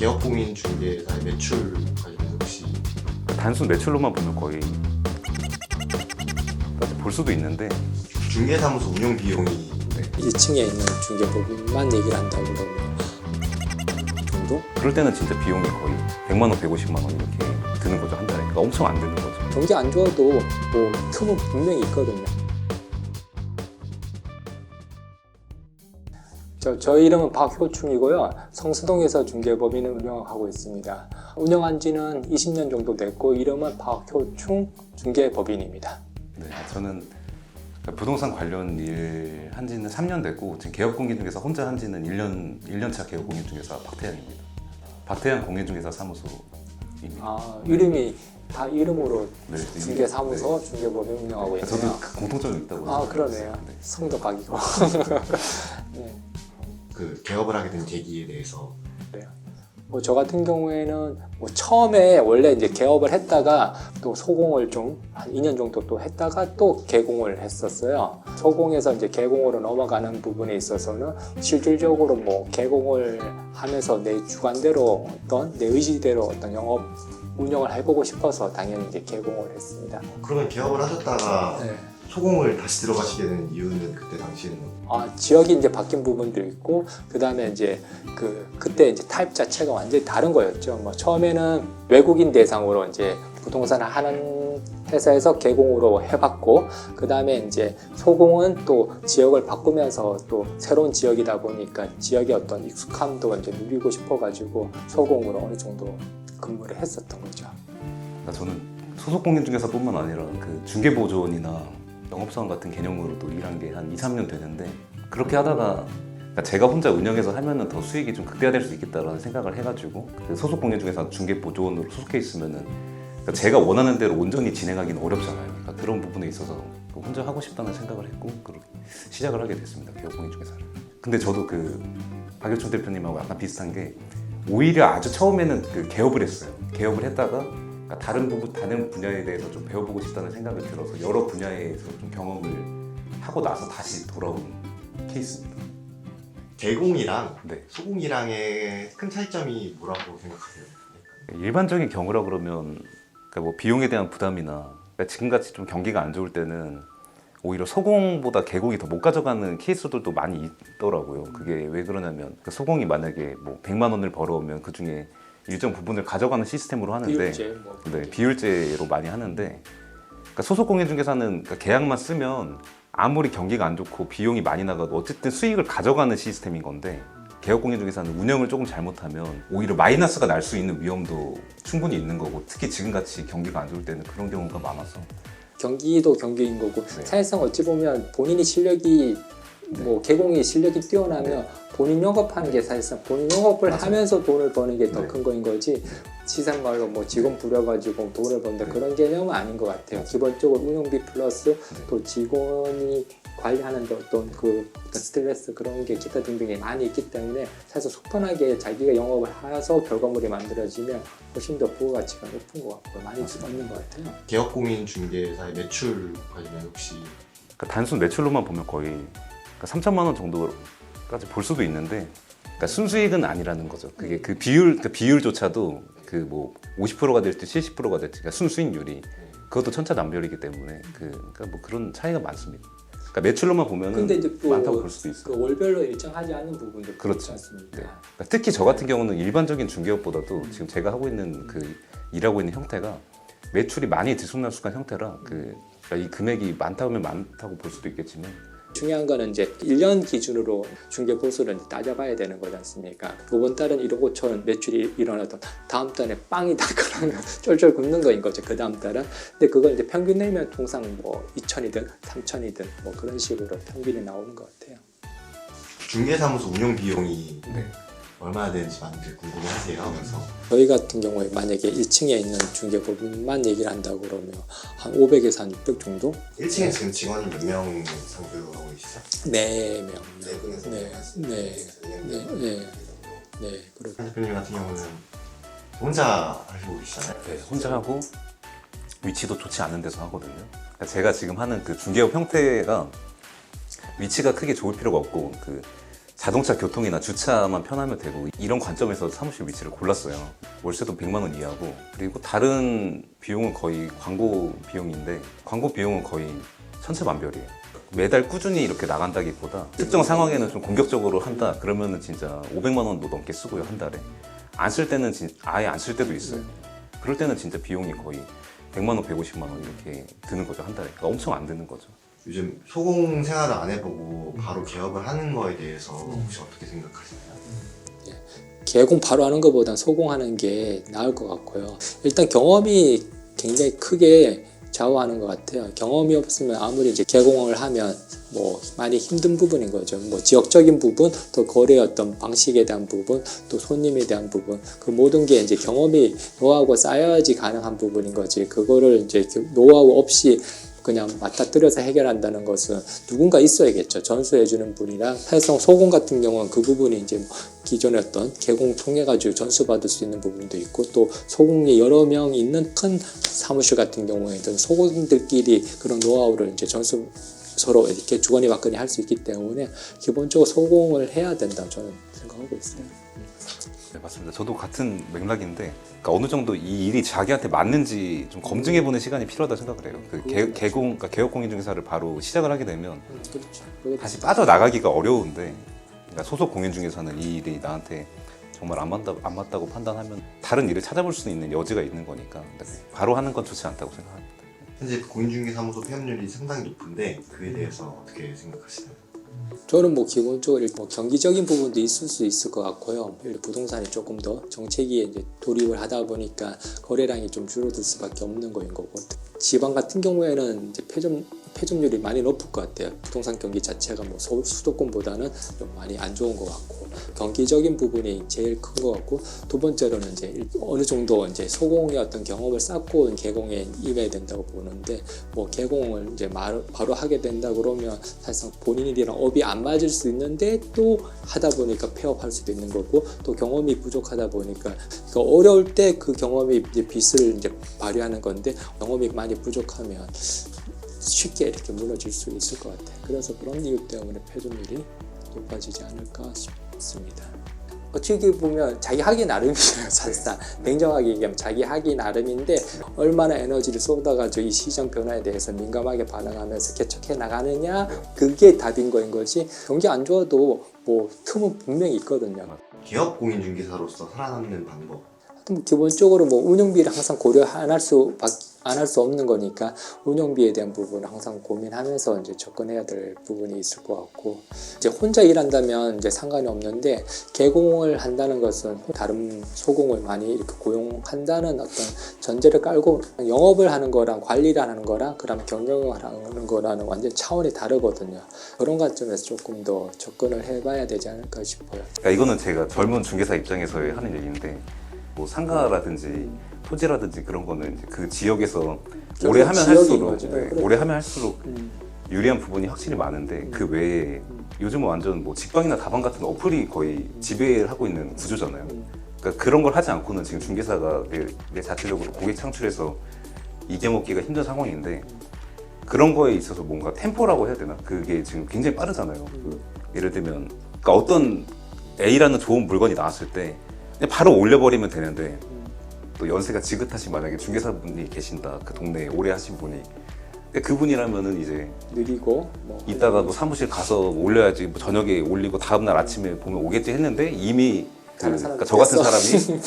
개업공인 중개사의 매출 관련해서 혹시 단순 매출로만 보면 거의 볼 수도 있는데 중개사무소 운영 비용이 1층에 있는 중개법인만 얘기를 한다고 그러면 정도? 그럴 때는 진짜 비용이 거의 100만 원, 150만 원 이렇게 드는 거죠, 한 달에. 그러니까 엄청 안 드는 거죠. 경기 안 좋아도 뭐 틈은 분명히 있거든요. 저 이름은 박효충이고요. 성수동에서 중개법인을 운영하고 있습니다. 운영한 지는 20년 정도 됐고 이름은 박효충 중개법인입니다. 네, 저는 부동산 관련 일 한 지는 3년 됐고 지금 개업공인중개사 혼자 한 지는 1년 차 개업공인중개사 박태양입니다. 박태양 공인중개사 사무소입니다. 아, 이름이 다 이름으로 네, 중개사무소, 네. 중개법인 운영하고 있네요. 저도 그 공통점이 있다고 아, 생각해요. 그러네요. 네. 성도 각이고. 네. 그 개업을 하게 된 계기에 대해서 그래요. 뭐 저 같은 경우에는 뭐 처음에 원래 이제 개업을 했다가 또 소공을 좀 한 2년 정도 또 했다가 또 개공을 했었어요. 소공에서 이제 개공으로 넘어가는 부분에 있어서는 실질적으로 뭐 개공을 하면서 내 주관대로 어떤 내 의지대로 어떤 영업 운영을 해보고 싶어서 당연히 이제 개공을 했습니다. 그러면 개업을 하셨다가 네. 소공을 다시 들어가시게 된 이유는 그때 당시에는 지역이 이제 바뀐 부분도 있고 그다음에 이제 그때 이제 타입 자체가 완전히 다른 거였죠. 뭐 처음에는 외국인 대상으로 이제 부동산을 하는 회사에서 개공으로 해봤고 그다음에 이제 소공은 또 지역을 바꾸면서 또 새로운 지역이다 보니까 지역의 어떤 익숙함도 이제 누리고 싶어가지고 소공으로 어느 정도 근무를 했었던 거죠. 그러니까 저는 소속 공인중개사뿐만 아니라 그 중개보조원이나 영업사원 같은 개념으로도 일한 게 한 2, 3년 되는데 그렇게 하다가 그러니까 제가 혼자 운영해서 하면은 더 수익이 좀 극대화될 수 있겠다라는 생각을 해가지고 그 소속 공인중개사 중개보조원으로 소속해 있으면은 그러니까 제가 원하는 대로 온전히 진행하기는 어렵잖아요. 그러니까 그런 부분에 있어서 혼자 하고 싶다는 생각을 했고 그렇게 시작을 하게 됐습니다. 개업공인중개사를. 근데 저도 그 박효충 대표님하고 약간 비슷한 게 오히려 아주 처음에는 그 개업을 했어요. 개업을 했다가 그러니까 다른 분야에 대해서 좀 배워보고 싶다는 생각이 들어서 여러 분야에서 좀 경험을 하고 나서 다시 돌아온 케이스입니다. 개공이랑 네. 소공이랑의 큰 차이점이 뭐라고 생각하세요? 일반적인 경우라 그러면 그러니까 뭐 비용에 대한 부담이나 그러니까 지금같이 좀 경기가 안 좋을 때는 오히려 소공보다 개공이 더 못 가져가는 케이스들도 많이 있더라고요. 그게 왜 그러냐면 그 소공이 만약에 뭐 100만 원을 벌어오면 그 중에 일정 부분을 가져가는 시스템으로 하는데 비율제 뭐. 네, 비율제로 많이 하는데 그러니까 소속 공인중개사는 그러니까 계약만 쓰면 아무리 경기가 안 좋고 비용이 많이 나가도 어쨌든 수익을 가져가는 시스템인 건데 개업공인중개사는 운영을 조금 잘못하면 오히려 마이너스가 날 수 있는 위험도 충분히 있는 거고 특히 지금같이 경기가 안 좋을 때는 그런 경우가 많아서 경기도 경기인 거고 네. 사실상 어찌 보면 본인이 실력이 뭐 개공이 실력이 뛰어나면 본인 영업하는 게 사실상 본인 영업을 맞아요. 하면서 돈을 버는 게 더 네. 큰 거인 거지 시상말로 뭐 직원 부려가지고 돈을 번다 네. 그런 개념은 아닌 것 같아요. 기본적으로 운영비 플러스 또 직원이 관리하는 데 어떤 그 스트레스 그런 게 기타 등등이 많이 있기 때문에 사실 속 편하게 자기가 영업을 해서 결과물이 만들어지면 훨씬 더 부가가치가 높은 것 같고 많이 얻는 것 같아요. 개업공인 중개사의 매출 관련해서 혹시 그러니까 단순 매출로만 보면 거의 그러니까 3천만 원 정도까지 볼 수도 있는데 그러니까 순수익은 아니라는 거죠. 그게 그 비율조차도 그 뭐 50%가 될지 70%가 될지 그러니까 순수익률이 그것도 천차만별이기 때문에 그러니까 뭐 그런 차이가 많습니다. 그러니까 매출로만 보면은 근데 이제 또 많다고 볼 수도 있어요. 그 월별로 일정하지 않은 부분도 그렇죠. 있지 않습니까? 네. 그러니까 특히 저 같은 경우는 일반적인 중개업보다도 지금 제가 하고 있는 그 일하고 있는 형태가 매출이 많이 들쑥날쑥한 형태라 그러니까 이 금액이 많다고 하면 많다고 볼 수도 있겠지만 중요한 거는 이제 1년 기준으로 중개 보수를 이제 따져봐야 되는 거지 않습니까? 이번 달은 1억 5천 매출이 일어나도 다음 달에 빵이다 그러면 쫄쫄 굶는 거인 거죠. 그 다음 달은. 근데 그걸 이제 평균 내면 통상 뭐 2천이든 3천이든 뭐 그런 식으로 평균이 나오는 것 같아요. 중개사무소 운영 비용이 네. 얼마나 되는지 많이들 궁금해하세요. 그래서 저희 같은 경우에 만약에 1층에 있는 중개법인만 얘기를 한다고 그러면 한 500에서 한 600 정도? 1층에 지금 직원이 몇 명 상주하고 계시죠? 4명. 네 분에서 네. 네. 그리고 한 대표님 같은 경우는 혼자 하시고 계시잖아요. 네, 혼자 하고 위치도 좋지 않은 데서 하거든요. 그러니까 제가 지금 하는 그 중개업 형태가 위치가 크게 좋을 필요가 없고 그 자동차 교통이나 주차만 편하면 되고 이런 관점에서 사무실 위치를 골랐어요. 월세도 100만 원 이하고 그리고 다른 비용은 거의 광고 비용인데 광고 비용은 거의 천차만별이에요. 매달 꾸준히 이렇게 나간다기보다 특정 상황에는 좀 공격적으로 한다 그러면은 진짜 500만 원도 넘게 쓰고요, 한 달에. 안 쓸 때는 아예 안 쓸 때도 있어요. 그럴 때는 진짜 비용이 거의 100만 원, 150만 원 이렇게 드는 거죠, 한 달에. 그러니까 엄청 안 드는 거죠. 요즘 소공 생활을 안 해보고 바로 개업을 하는 거에 대해서 혹시 어떻게 생각하시나요? 개공 바로 하는 것보단 소공하는 게 나을 것 같고요. 일단 경험이 굉장히 크게 좌우하는 것 같아요. 경험이 없으면 아무리 이제 개공을 하면 뭐 많이 힘든 부분인 거죠. 뭐 지역적인 부분, 또 거래 어떤 방식에 대한 부분, 또 손님에 대한 부분, 그 모든 게 이제 경험이 노하우가 쌓여야지 가능한 부분인 거지. 그거를 이제 노하우 없이 그냥 맞닥뜨려서 해결한다는 것은 누군가 있어야겠죠. 전수해주는 분이랑 해성 소공 같은 경우는 그 부분이 이제 뭐 기존의 어떤 개공 통해 가지고 전수받을 수 있는 부분도 있고 또 소공이 여러 명 있는 큰 사무실 같은 경우에는 소공들끼리 그런 노하우를 이제 전수 서로 이렇게 주거니 받거니 할 수 있기 때문에 기본적으로 소공을 해야 된다 저는 생각하고 있어요. 네, 맞습니다. 저도 같은 맥락인데 그러니까 어느 정도 이 일이 자기한테 맞는지 좀 검증해보는 시간이 필요하다 생각을 해요. 그 그러니까 개업공인중개사를 바로 시작을 하게 되면 그렇죠. 다시 빠져나가기가 어려운데 그러니까 소속 공인중개사는 이 일이 나한테 정말 안 맞다고 판단하면 다른 일을 찾아볼 수 있는 여지가 있는 거니까 바로 하는 건 좋지 않다고 생각합니다. 현재 공인중개사무소 폐업률이 상당히 높은데 그에 대해서 어떻게 생각하시나요? 저는 뭐 기본적으로 뭐 경기적인 부분도 있을 수 있을 것 같고요. 부동산이 조금 더 정체기에 이제 돌입을 하다 보니까 거래량이 좀 줄어들 수밖에 없는 거인 거고 지방 같은 경우에는 이제 폐점률이 많이 높을 것 같아요. 부동산 경기 자체가 뭐 서울 수도권보다는 좀 많이 안 좋은 것 같고 경기적인 부분이 제일 큰 것 같고 두 번째로는 이제 어느 정도 이제 소공의 어떤 경험을 쌓고 개공에 임해야 된다고 보는데 뭐 개공을 이제 바로 하게 된다 그러면 사실상 본인이랑 업이 안 맞을 수 있는데 또 하다 보니까 폐업할 수도 있는 거고 또 경험이 부족하다 보니까 어려울 때 그 경험이 이제 빚을 이제 발휘하는 건데 경험이 많이 부족하면 쉽게 이렇게 무너질 수 있을 것 같아요. 그래서 그런 이유 때문에 폐점률이 높아지지 않을까 싶습니다. 어떻게 보면 자기 하기 나름이에요. 사실상 냉정하게 얘기하면 자기 하기 나름인데 얼마나 에너지를 쏟아가지고 이 시장 변화에 대해서 민감하게 반응하면서 개척해 나가느냐 그게 답인 거인 거지 경기 안 좋아도 뭐 틈은 분명히 있거든요. 개업 공인중개사로서 살아남는 방법. 기본적으로 뭐 운영비를 항상 고려 안 할 수 없는 거니까 운영비에 대한 부분을 항상 고민하면서 이제 접근해야 될 부분이 있을 것 같고 이제 혼자 일한다면 이제 상관이 없는데 개공을 한다는 것은 다른 소공을 많이 이렇게 고용한다는 어떤 전제를 깔고 영업을 하는 거랑 관리를 하는 거랑 그다음에 경영을 하는 거라는 완전 차원이 다르거든요. 그런 관점에서 조금 더 접근을 해봐야 되지 않을까 싶어요. 그러니까 이거는 제가 젊은 중개사 입장에서 하는 얘기인데 뭐 상가라든지 토지라든지 그런 거는 이제 그 지역에서 오래 하면 할수록 오래 하면 할수록 유리한 부분이 확실히 많은데 그 외에 요즘은 완전 뭐 직방이나 다방 같은 어플이 거의 지배를 하고 있는 구조잖아요. 그러니까 그런 걸 하지 않고는 지금 중개사가 내 자체적으로 고객 창출해서 이겨먹기가 힘든 상황인데 그런 거에 있어서 뭔가 템포라고 해야 되나? 그게 지금 굉장히 빠르잖아요. 예를 들면 그러니까 어떤 A라는 좋은 물건이 나왔을 때 그냥 바로 올려버리면 되는데 또 연세가 지긋하신 만약에 중개사분이 계신다 그 동네에 오래 하신 분이 근데 그분이라면은 이제 느리고 뭐 이따가 뭐 사무실 가서 올려야지 뭐 저녁에 올리고 다음날 아침에 보면 오겠지 했는데 이미 그러니까 저 같은 사람이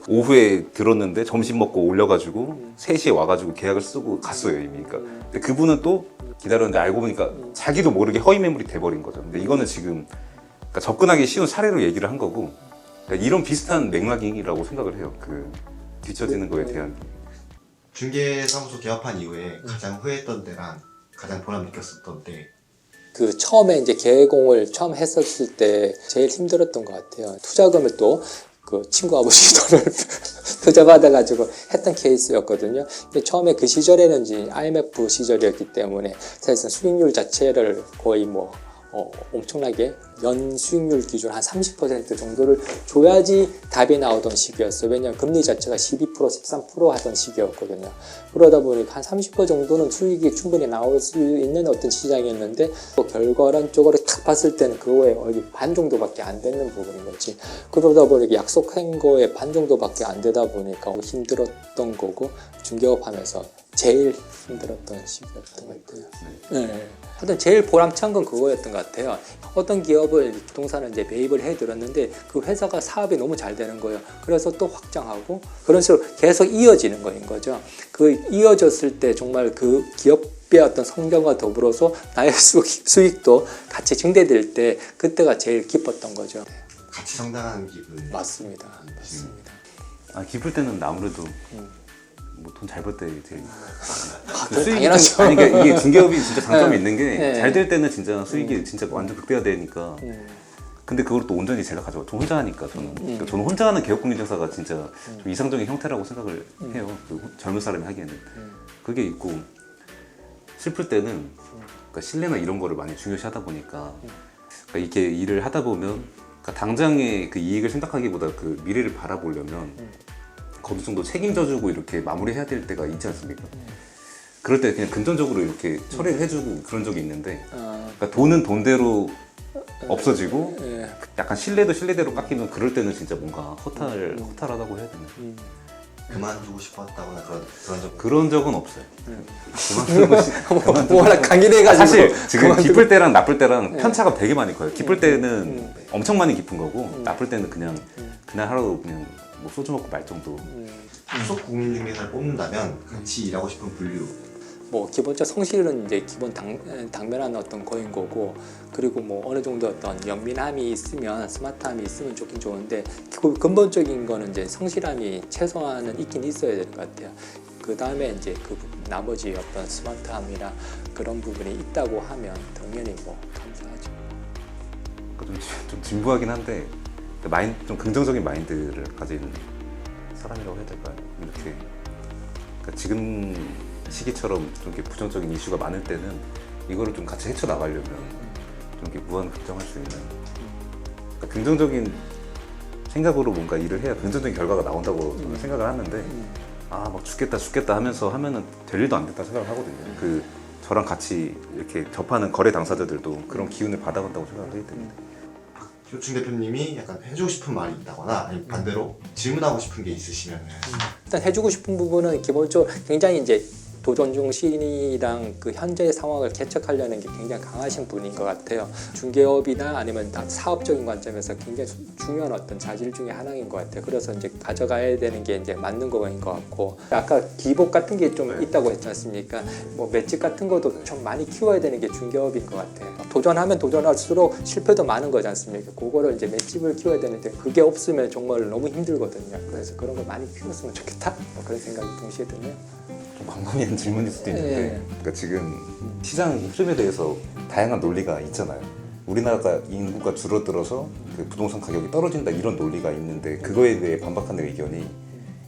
오후에 들었는데 점심 먹고 올려가지고 3시에 와가지고 계약을 쓰고 갔어요 이미. 그러니까 근데 그분은 또 기다렸는데 알고 보니까 자기도 모르게 허위 매물이 돼버린 거죠. 근데 이거는 지금 그러니까 접근하기 쉬운 사례로 얘기를 한 거고 그러니까 이런 비슷한 맥락이라고 생각을 해요. 그 뒤처지는 거에 대한. 중개사무소 개업한 이후에 가장 후회했던 때랑 가장 보람 느꼈었던 때. 그 처음에 이제 개공을 처음 했었을 때 제일 힘들었던 것 같아요. 투자금을 또 그 친구 아버지 돈을 투자받아가지고 했던 케이스였거든요. 근데 처음에 그 시절에는 이제 IMF 시절이었기 때문에 사실상 수익률 자체를 거의 뭐 엄청나게 연 수익률 기준 한 30% 정도를 줘야지 답이 나오던 시기였어요. 왜냐하면 금리 자체가 12%, 13% 하던 시기였거든요. 그러다 보니까 한 30% 정도는 수익이 충분히 나올 수 있는 어떤 시장이었는데 또 결과론적으로 딱 봤을 때는 그거에 거의 반 정도밖에 안 되는 부분인 거지. 그러다 보니까 약속한 거에 반 정도밖에 안 되다 보니까 힘들었던 거고 중개업 하면서 제일 힘들었던 시기였던 것 같아요. 네. 하여튼 제일 보람찬 건 그거였던 것 같아요. 어떤 기업을 부동산을 이제 매입을 해드렸는데 그 회사가 사업이 너무 잘 되는 거예요. 그래서 또 확장하고 그런 식으로 계속 이어지는 거인 거죠. 그 이어졌을 때 정말 그 기업의 어떤 성장과 더불어서 나의 수익도 같이 증대될 때 그때가 제일 기뻤던 거죠. 같이 성장하는 기분. 맞습니다. 맞습니다. 아 기쁠 때는 아무래도 뭐 돈 잘 벌 때 제일 그건 수익이 당연하죠. 좀- 아니 그러니까 이게 중개업이 진짜 장점이 네. 있는 게 네. 잘 될 때는 진짜 수익이 진짜 완전 극대화되니까 근데 그걸 또 온전히 제가 가져가 저 혼자 하니까 그러니까 저는 혼자 하는 개업공인중개사가 진짜 좀 이상적인 형태라고 생각을 해요. 그 젊은 사람이 하기에는 그게 있고 슬플 때는 그러니까 신뢰나 이런 거를 많이 중요시하다 보니까 그러니까 이렇게 일을 하다 보면 그러니까 당장의 그 이익을 생각하기보다 그 미래를 바라보려면 어느 정도 책임져주고 이렇게 마무리해야 될 때가 있지 않습니까? 그럴 때 그냥 금전적으로 이렇게 처리를 해주고 그런 적이 있는데 그러니까 돈은 돈대로 없어지고 약간 신뢰도 신뢰대로 깎이면 그럴 때는 진짜 뭔가 허탈하다고 해야 되나? 그만두고 싶었다거나 그런 적. 그런 적은 없어요. 그만두고 워낙 강인해가지고 사실 지금 그만두고- 기쁠 때랑 나쁠 때랑 편차가 되게 많이 커요. 기쁠 때는 엄청 많이 기쁜 거고 나쁠 때는 그냥 그날 하루 그냥 뭐 소주 먹고 말 정도. 수석 공인중개사를 뽑는다면 같이 일하고 싶은 분류. 뭐 기본적 성실은 이제 기본 당면한 어떤 거인 거고 그리고 뭐 어느 정도 어떤 영민함이 있으면 스마트함이 있으면 좋긴 좋은데 그 근본적인 거는 이제 성실함이 최소한은 있긴 있어야 되는 것 같아요. 그 다음에 이제 그 나머지 어떤 스마트함이나 그런 부분이 있다고 하면 당연히 뭐 감사하죠. 좀 진부하긴 한데 좀 긍정적인 마인드를 가진 사람이라고 해야 될까요? 이렇게 그러니까 지금 시기처럼 좀 이렇게 부정적인 이슈가 많을 때는 이거를 좀 같이 헤쳐나가려면 좀 이렇게 무한 긍정할 수 있는 그러니까 긍정적인 생각으로 뭔가 일을 해야 긍정적인 결과가 나온다고 저는 생각을 하는데 아 막 죽겠다 하면서 하면은 될 일도 안 됐다 생각을 하거든요. 그 저랑 같이 이렇게 접하는 거래 당사자들도 그런 기운을 받아간다고 생각을 해야 됩니다. 박효충 대표님이 약간 해주고 싶은 말이 있다거나 아니면 반대로 질문하고 싶은 게 있으시면 일단 해주고 싶은 부분은 기본적으로 굉장히 이제 도전 중심이랑 그 현재의 상황을 개척하려는 게 굉장히 강하신 분인 것 같아요. 중개업이나 아니면 사업적인 관점에서 굉장히 중요한 어떤 자질 중에 하나인 것 같아요. 그래서 이제 가져가야 되는 게 이제 맞는 거인 것 같고 아까 기복 같은 게 좀 있다고 했지 않습니까? 뭐 맷집 같은 것도 좀 많이 키워야 되는 게 중개업인 것 같아요. 도전하면 도전할수록 실패도 많은 거지 않습니까? 그거를 이제 맷집을 키워야 되는데 그게 없으면 정말 너무 힘들거든요. 그래서 그런 걸 많이 키웠으면 좋겠다. 뭐 그런 생각이 동시에 드네요. 좀 광범위한 질문일 수도 있는데 네. 그러니까 지금 시장 흐름에 대해서 다양한 논리가 있잖아요. 우리나라가 인구가 줄어들어서 그 부동산 가격이 떨어진다 이런 논리가 있는데 그거에 대해 반박하는 의견이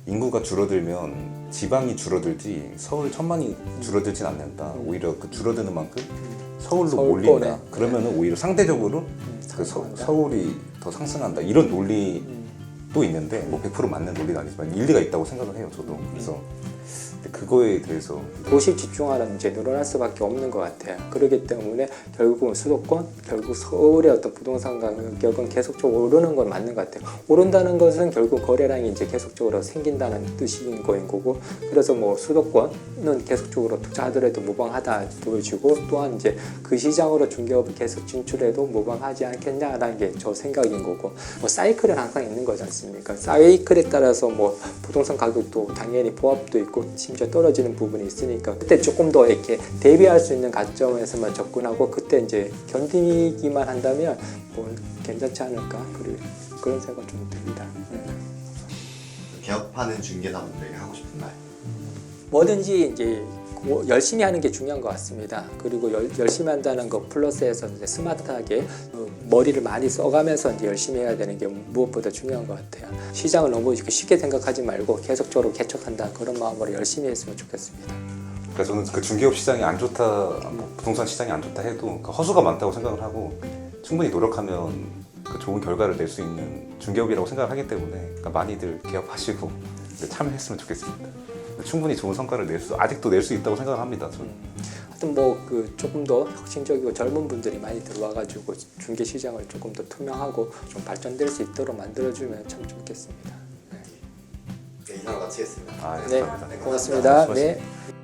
인구가 줄어들면 지방이 줄어들지 서울 천만이 줄어들진 않는다. 오히려 그 줄어드는 만큼 서울로 서울권에. 몰린다. 그러면은 오히려 상대적으로 그 서울이 더 상승한다. 이런 논리도 있는데 뭐 100% 맞는 논리는 아니지만 일리가 있다고 생각을 해요. 저도. 그래서 그거에 대해서 도시 집중화는 이제 늘어날 수밖에 없는 것 같아요. 그렇기 때문에 결국은 수도권, 결국 서울의 어떤 부동산 가격은 계속적으로 오르는 건 맞는 것 같아요. 오른다는 것은 결국 거래량이 이제 계속적으로 생긴다는 뜻인 거인 거고, 그래서 뭐 수도권은 계속적으로 투자하더라도 무방하다 보여지고, 또한 이제 그 시장으로 중개업을 계속 진출해도 무방하지 않겠냐라는 게 저 생각인 거고, 뭐 사이클은 항상 있는 거지 않습니까? 사이클에 따라서 뭐 부동산 가격도 당연히 보합도 있고 심지어 떨어지는 부분이 있으니까 그때 조금 더 이렇게 대비할 수 있는 관점에서만 접근하고 그때 이제 견디기만 한다면 뭐 괜찮지 않을까 그런 생각 좀 듭니다. 개업하는 중개사분들에게 하고 싶은 말. 뭐든지 이제 열심히 하는 게 중요한 것 같습니다. 그리고 열심히 한다는 거 플러스해서 이제 스마트하게 머리를 많이 써가면서 이제 열심히 해야 되는 게 무엇보다 중요한 것 같아요. 시장을 너무 쉽게 생각하지 말고 계속적으로 개척한다 그런 마음으로 열심히 했으면 좋겠습니다. 그러니까 저는 그 중개업 시장이 안 좋다, 뭐 부동산 시장이 안 좋다 해도 그 허수가 많다고 생각을 하고 충분히 노력하면 그 좋은 결과를 낼 수 있는 중개업이라고 생각을 하기 때문에 그러니까 많이들 개업하시고 참여했으면 좋겠습니다. 충분히 좋은 성과를 아직도 낼 수 있다고 생각을 합니다. 저는. 하여튼 뭐 그 조금 더 혁신적이고 젊은 분들이 많이 들어와가지고 중개 시장을 조금 더 투명하고 좀 발전될 수 있도록 만들어주면 참 좋겠습니다. 네, 이상 마치겠습니다. 아, 네, 감사합니다. 고맙습니다. 수고하셨습니다. 네.